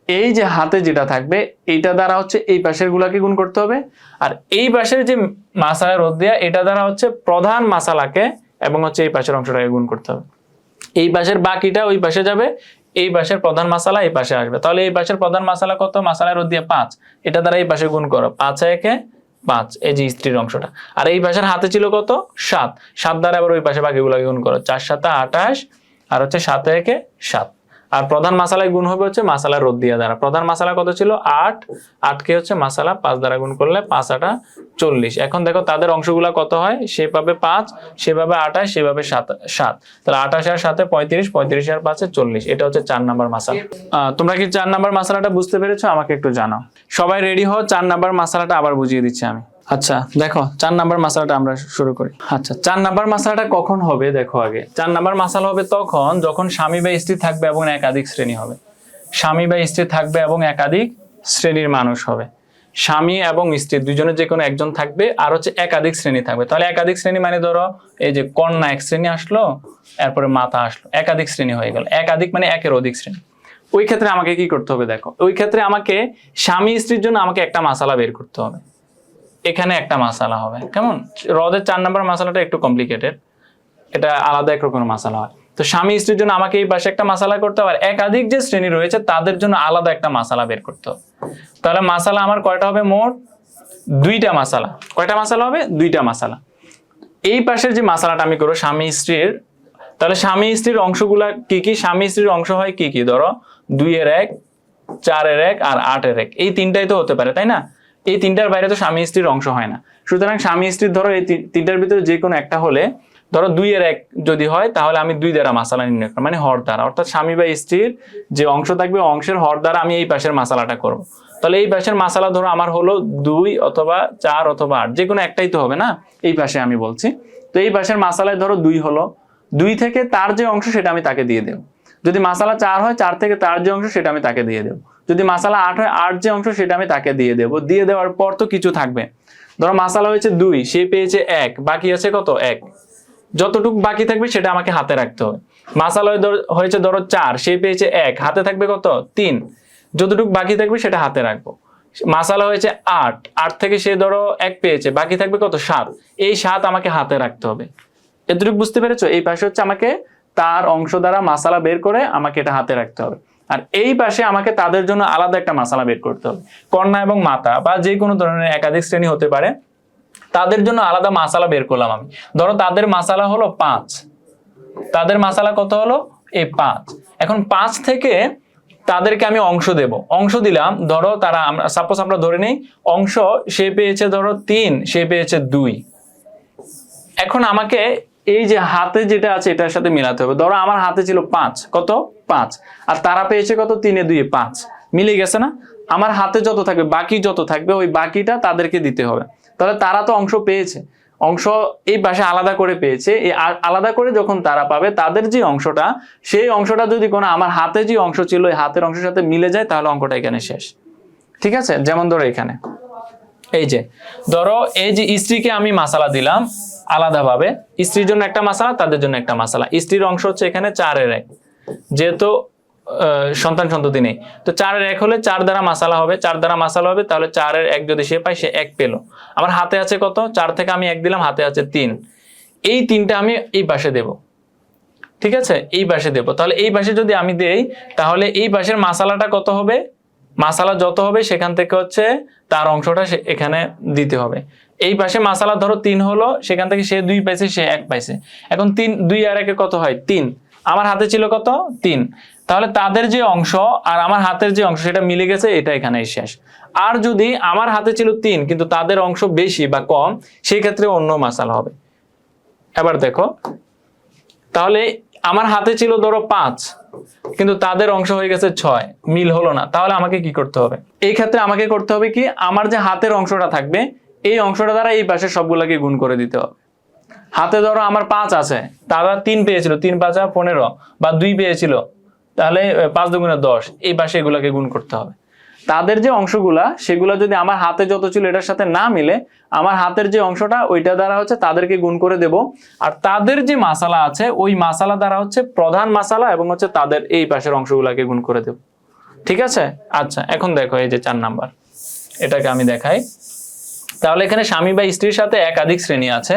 এই যে হাতে যেটা থাকবে এইটা দ্বারা হচ্ছে এই পাশের গুলাকে গুণ করতে হবে, আর এই পাশের যে মাসালা রোধ দেয়া এটা দ্বারা হচ্ছে প্রধান মাসালাকে এবং হচ্ছে এই পাশের অংশটাকে গুণ করতে হবে। এই পাশের বাকিটা ওই পাশে যাবে, এই পাশের প্রধান মাসালা এই পাশে আসবে। তাহলে এই পাশের প্রধান মাসালা কত, মাসালা রোধ দিয়ে 5, এটা দ্বারা এই পাশে গুণ করো, 5 একে 5, এই যে স্ত্রীর অংশটা। আর এই পাশের হাতে ছিল কত, 7, 7 দ্বারা আবার ওই পাশে বাকিগুলোকে গুণ করো, 4 7 28, আর হচ্ছে 7 একে 7। আর প্রধান মাসালায় গুণ হবে হচ্ছে মাসালা রোধ দিয়া দ্বারা। প্রধান মাসালা কত ছিল, 8, 8 কে হচ্ছে মাসালা 5 দ্বারা গুণ করলে 5 8 40। এখন দেখো তাদের অংশগুলা কত হয়, সে পাবে 5, সে পাবে 28, সে পাবে 7। তাহলে 28 আর 7 35, 35 আর 5 40। এটা হচ্ছে 4 নাম্বার মাসালা। তোমরা কি 4 নাম্বার মাসালাটা বুঝতে পেরেছো, আমাকে একটু জানাও। সবাই রেডি হও, 4 নাম্বার মাসালাটা আবার বুঝিয়ে দিচ্ছি আমি। আচ্ছা দেখো 4 নাম্বার মাসালাটা আমরা শুরু করি। আচ্ছা, 4 নাম্বার মাসালাটা কখন হবে দেখো আগে। 4 নাম্বার মাসালা হবে তখন যখন স্বামী বা স্ত্রী থাকবে এবং একাধিক শ্রেণী হবে। স্বামী বা স্ত্রী থাকবে এবং একাধিক শ্রেণীর মানুষ হবে। স্বামী এবং স্ত্রী দুজনের যে কোনো একজন থাকবে, আর হচ্ছে একাধিক শ্রেণী থাকবে। তাহলে একাধিক শ্রেণী মানে ধরো এই যে কন্যা 1 শ্রেণী আসলো, এরপরে মাতা আসলো, একাধিক শ্রেণী হয়ে গেল। একাধিক মানে একের অধিক শ্রেণী। ওই ক্ষেত্রে আমাকে কি করতে হবে দেখো, ওই ক্ষেত্রে আমাকে স্বামী স্ত্রীর জন্য আমাকে একটা মাসালা বের করতে হবে। এখানে একটা মাসালা হবে, কেমন, রদের 4 নাম্বার মাসালাটা একটু কমপ্লিকেটেড, এটা আলাদা এক রকমের মাসালা হয়। তো স্বামী স্ত্রীর জন্য আমাকে এই পাশে একটা মাসালা করতে হবে, একাধিক যে শ্রেণী রয়েছে তাদের জন্য আলাদা একটা মাসালা বের করতে হবে। তাহলে মাসালা আমার কয়টা হবে, মোট 2টা মাসালা। কয়টা মাসালা হবে, 2টা মাসালা। এই পাশের যে মাসালাটা আমি করবো স্বামী স্ত্রীর, তাহলে স্বামী স্ত্রীর অংশগুলা কি কি, স্বামী স্ত্রীর অংশ হয় কি কি, ধরো 2 এর 1, 4 এর 1 আর 8 এর 1, এই 3টাই তো হতে পারে, তাই না? এই 3টার বাইরে তো স্বামী স্ত্রীর অংশ হয় না। সুতরাং স্বামী স্ত্রীর ধরো এই 3টার ভিতরে যে কোনো একটা হলে, ধরো 2 এর 1 যদি হয় তাহলে আমি 2 দ্বারা মাসালা নির্ণয় করব, মানে হর দ্বারা। অর্থাৎ স্বামী বা স্ত্রীর যে অংশ থাকবে অংশের হর দ্বারা আমি এই পাশের মাসালাটা করব। তাহলে এই পাশের মাসালা ধরো আমার হলো 2 অথবা 4 অথবা 8, যে কোনো একটাই তো হবে না, এই পাশে আমি বলছি। তো এই পাশের মাসালায় ধরো 2 হলো, 2 থেকে তার যে অংশ সেটা আমি তাকে দিয়ে দেব। যদি মাসালা 4 হয়, 4 থেকে তার যে অংশ সেটা আমি তাকে দিয়ে দেব। যদি মাসালা 8 হয়, 8 যে অংশ সেটা আমি তাকে দিয়ে দেব। দিয়ে দেওয়ার পর তো কিছু থাকবে, ধরো মাসালা হয়েছে 2, সে পেয়েছে 1, বাকি আছে কত, 1। যতটুকু বাকি থাকবে সেটা আমাকে হাতে রাখতে হবে। মাসালা হয়েছে ধরো 4, সে পেয়েছে 1, হাতে থাকবে কত 3, যতটুকু বাকি থাকবে সেটা হাতে রাখবো। মাসালা হয়েছে 8, 8 থেকে সে ধরো 1 পেয়েছে, বাকি থাকবে কত 7, এই 7 আমাকে হাতে রাখতে হবে। এতটুকু বুঝতে পেরেছো? এই পাশে হচ্ছে আমাকে তার অংশ দ্বারা মাসালা বের করে আমাকে এটা হাতে রাখতে হবে, আর এই পাশে আমাকে তাদের জন্য আলাদা একটা মাসালা বের করতে হবে। কন্যা এবং মাতা বা যে কোনো ধরনের একাধিক শ্রেণী হতে পারে, তাদের জন্য আলাদা মাসালা বের করলাম আমি। ধরো তাদের মাসালা হলো 5, তাদের মাসালা কত হলো এই 5। এখন 5 থেকে তাদেরকে আমি অংশ দেব, অংশ দিলাম। ধরো তারা, সাপোজ আমরা ধরে নেই অংশ সে পেয়েছে ধরো 3, সে পেয়েছে 2। এখন আমাকে এই যে হাতে যেটা আছে এটার সাথে মিলাতে হবে। ধরো আমার হাতে ছিল 5, কত 5, আর তারা পেয়েছে কত 3 এ 2 এ 5, মিলে গেছে না? আমার হাতে যত থাকবে, বাকি যত থাকবে ওই বাকিটা তাদেরকে দিতে হবে। তাহলে তারা তো অংশ পেয়েছে, অংশ এই পাশে আলাদা করে পেয়েছে। এই আলাদা করে যখন তারা পাবে, তাদের যে অংশটা, সেই অংশটা যদি কোনো আমার হাতে যে অংশ ছিল এই হাতের অংশের সাথে মিলে যায়, তাহলে অঙ্কটা এখানে শেষ। ঠিক আছে? যেমন ধরো এখানে এই যে ধরো এই যে স্ত্রীকে আমি মাসালা দিলাম আলাদাভাবে, স্ত্রীর জন্য একটা মাসালা, তাদের জন্য একটা মাসালা। স্ত্রীর অংশ হচ্ছে এখানে 4 এর 1, যেহেতু সন্তান সন্ততি নেই, তো 4 এর 1 হলে 4 দ্বারা মাসালা হবে, 4 দ্বারা মাসালা হবে, তাহলে 4 এর 1 যদি সে পায়, সে 1 পেলো। আমার হাতে আছে কত, 4 থেকে আমি 1 দিলাম, হাতে আছে 3, এই 3টা আমি এই পাশে দেব। ঠিক আছে? এই পাশে দেব। তাহলে এই পাশে যদি আমি দেই, তাহলে এই পাশের মাসালাটা কত হবে, মাসালা যত হবে সেখান থেকে হচ্ছে তার অংশটা এখানে দিতে হবে। এই পাশে মাসালা ধরো 3 হলো, সেখান থেকে সে 2 পাইছে, সে 1 পাইছে। এখন 3, 2 আর 1 কত হয় 3, আমার হাতে ছিল কত 3, তাহলে তাদের যে অংশ আর আমার হাতের যে অংশ সেটা মিলে গেছে, এটা এখানেই শেষ। আর যদি আমার হাতে ছিল 3 কিন্তু তাদের অংশ বেশি বা কম, সেই ক্ষেত্রে অন্য মাসালা হবে। এবার দেখো, তাহলে আমার হাতে ছিল ধরো 5 কিন্তু তাদের অংশ হয়ে গেছে 6, মিল হলো না, তাহলে আমাকে কি করতে হবে? এই ক্ষেত্রে আমাকে করতে হবে কি, আমার যে হাতের অংশটা থাকবে এই অংশটা দ্বারা এই পাশে সবগুলোকে গুণ করে দিতে হবে। হাতে ধরো আমার 5 আছে, তারা 3 পেয়েছিল, 3 5 15, বা 2 পেয়েছিল, তাহলে 5 দুগুণে 10, এই পাশে এগুলাকে গুণ করতে হবে। তাদের যে অংশগুলা সেগুলা যদি আমার হাতে যত ছিল এটার সাথে না মিলে, আমার হাতের যে অংশটা ওইটা দ্বারা হচ্ছে তাদেরকে গুণ করে দেব। আর তাদের যে মাসালা আছে ওই মাসালা দ্বারা হচ্ছে প্রধান মাসালা এবং হচ্ছে তাদের এই পাশের অংশগুলাকে গুণ করে দেব। ঠিক আছে? আচ্ছা, এখন দেখো এই যে 4 নাম্বার, এটাকে আমি দেখাই। তাহলে এখানে স্বামী বা স্ত্রীর সাথে একাধিক শ্রেণী আছে,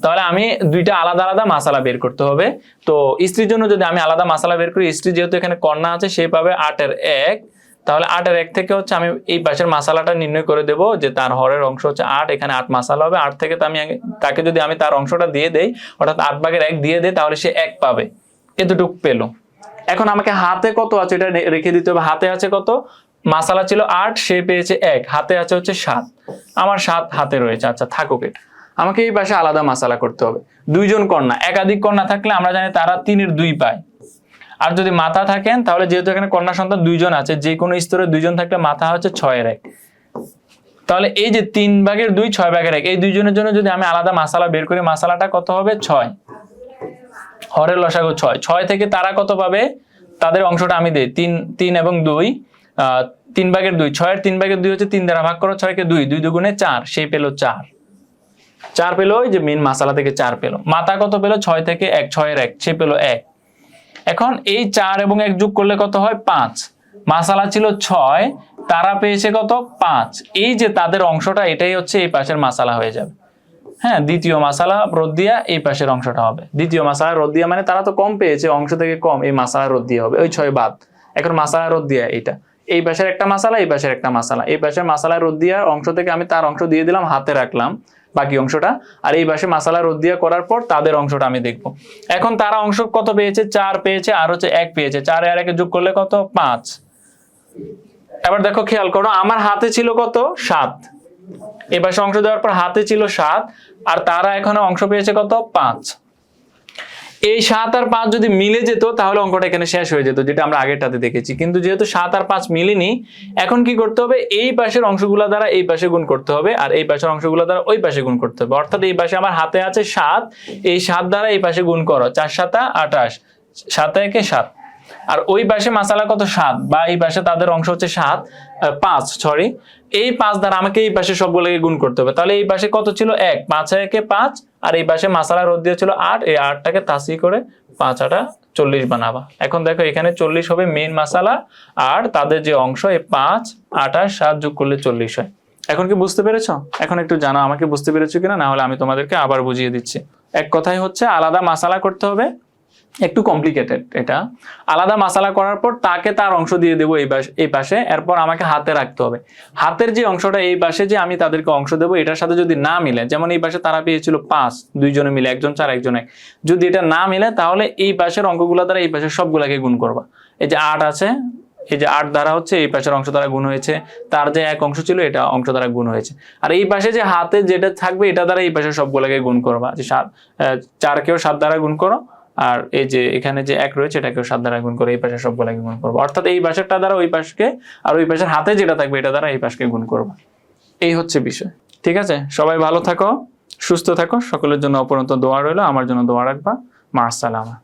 তাহলে আমি দুইটা আলাদা আলাদা মাসালা বের করতে হবে। তো স্ত্রীর জন্য যদি আমি আলাদা মাসালা বের করি, স্ত্রী যেহেতু এখানে কন্যা আছে সে পাবে 8 এর 1, তাহলে 8 এর 1 থেকে হচ্ছে আমি এই পাশের মাসালাটা নির্ণয় করে দেব, যে তার হরের অংশ হচ্ছে 8, এখানে 8 মাসালা হবে। 8 থেকে তো আমি তাকে যদি আমি তার অংশটা দিয়ে দেই, অর্থাৎ 8 ভাগের 1 দিয়ে দেই, তাহলে সে 1 পাবে, এতটুকু পেলো। এখন আমাকে হাতে কত আছে এটা রেখে দিতে হবে। হাতে আছে কত, মাসালা ছিল 8, সে পেয়েছে 1, হাতে আছে হচ্ছে 7, আমার 7 হাতে রয়েছে। আচ্ছা থাকুক, এটা আমাকে এই পাশে আলাদা মাসালা করতে হবে। দুইজন কন্যা, একাধিক কন্যা থাকলে আমরা জানি তারা 3 এর 2 পায়। আর যদি মাতা থাকেন, তাহলে যেহেতু এখানে কন্যা সন্তান 2 জন আছে, যে কোনো স্তরে 2 জন থাকলে মাথা হচ্ছে 6 এর 1। তাহলে এই যে 3 ভাগের 2, 6 ভাগের 1, এই দুইজনের জন্য যদি আমি আলাদা মাসালা বের করি, মাসালাটা কত হবে 6, হরের লসাগু 6। 6 থেকে তারা কত পাবে, তাদের অংশটা আমি দেই 3 এবং 2, 3 ভাগের 2, 6 এর 3 ভাগের 2 হচ্ছে 3 দ্বারা ভাগ করো, 6 কে 2, 2 দুগুণে 4, সেই পেলো 4 পেলো, ওই যে মেন মাসালা থেকে 4 পেলো। মাতা কত পেলো, 6 থেকে 1, 6 এর 1, সে পেলো 1। এখন এই 4 এবং 1 যোগ করলে কত হয় 5, মাসালা ছিল 6, তারা পেয়েছে কত 5, এই যে তাদের অংশটা এটাই হচ্ছে এই পাশের মাসালা হয়ে যাবে। হ্যাঁ, দ্বিতীয় মাসালা রোধ দিয়া এই পাশের অংশটা হবে। দ্বিতীয় মাসালা রোধ দিয়া মানে তারা তো কম পেয়েছে, অংশ থেকে কম, এই মাসালা রোধ দিয়ে হবে, ওই 6 বাদ। এখন মাসালা রোধ দিয়া এইটা, এই পাশের একটা মাসালা, এই পাশের একটা মাসালা, এই পাশের মাসালা রোধ দিয়া অংশ থেকে আমি তার অংশ দিয়ে দিলাম, হাতে রাখলাম বাকি অংশটা, আর এই পাশে মাসালা রোধ দিয়া করার পর তাদের অংশটা আমি দেখবো। এখন তারা অংশ কত পেয়েছে, 4 পেয়েছে, আর হচ্ছে 1 পেয়েছে, 4 আর 1 যোগ করলে কত 5। এবার দেখো খেয়াল করো, আমার হাতে ছিল কত 7, এই পাশে অংশ দেওয়ার পর হাতে ছিল 7, আর তারা এখানে অংশ পেয়েছে কত 5। এই 7 আর 5 যদি মিলে যেত তাহলে অঙ্কটা এখানে শেষ হয়ে যেত, যেটা আমরা আগেরটাতে দেখেছি। কিন্তু যেহেতু 7 আর 5 মিলেনি, এখন কি করতে হবে, এই পাশের অংশগুলো দ্বারা এই পাশে গুণ করতে হবে, আর এই পাশের অংশগুলো দ্বারা ওই পাশে গুণ করতে হবে। অর্থাৎ এই পাশে আমার হাতে আছে 7, এই 7 দ্বারা এই পাশে গুণ করো, 4 7 28, 7 1 7, আর ওই পাশে মাসালা কত 7, বা এই পাশে তাদের অংশ হচ্ছে 5 সরি, এই 5 দ্বারা আমাকে এই পাশে সবগুলোকে গুণ করতে হবে। তাহলে এই পাশে কত ছিল 1, 5 1 5, আর এই পাশে মাসালা রোধ দিয়ে ছিল 8, এই 8টাকে তাসি করে 5 8 40 বানাবা। এখন দেখো এখানে 40 হবে মেইন মাসালা, আর তাদের যে অংশ এই 5 28 7 যোগ করলে 40 হয়। এখন কি বুঝতে পেরেছো? এখন একটু জানো আমাকে বুঝতে পেরেছো কিনা, না হলে আমি তোমাদেরকে আবার বুঝিয়ে দিচ্ছি। এক কথাই হচ্ছে আলাদা মাসালা করতে হবে, একটু কমপ্লিকেটেড এটা। আলাদা মাসালা করার পর তাকে তার অংশ দিয়ে দেবো এই পাশে, এরপর আমাকে হাতে রাখতে হবে। হাতের যে অংশটা এই পাশে যে আমি তাদেরকে অংশ দেবো, এটার সাথে যদি না মিলে, যেমন এই পাশে তারা পেয়েছিল 5, দুইজনে মিলে, একজন 4 একজন 1, যদি এটা না মিলে তাহলে এই পাশের অঙ্কগুলো দ্বারা এই পাশের সবগুলাকে গুণ করবা। এই যে 8 আছে, এই যে 8 দ্বারা হচ্ছে এই পাশের অংশ দ্বারা গুণ হয়েছে, তার যে এক অংশ ছিল এটা অংশ দ্বারা গুণ হয়েছে। আর এই পাশে যে হাতে যেটা থাকবে এটা দ্বারা এই পাশের সবগুলাকে গুণ করবা। যে 4 কেও 7 দ্বারা গুণ করো, আর এই যে এখানে যে 1 রয়েছে এটাকেও 7 দ্বারা গুণ করে এই পাশে সবগুলাকে গুণ করবো। অর্থাৎ এই পাশেরটা দ্বারা ওই পাশকে, আর ওই পাশের হাতে যেটা থাকবে এটা দ্বারা এই পাশকে গুণ করবো। এই হচ্ছে বিষয়। ঠিক আছে, সবাই ভালো থাকো, সুস্থ থাকো, সকলের জন্য অপরন্ত দোয়া রইলো, আমার জন্য দোয়া রাখবা। মা আসসালামা।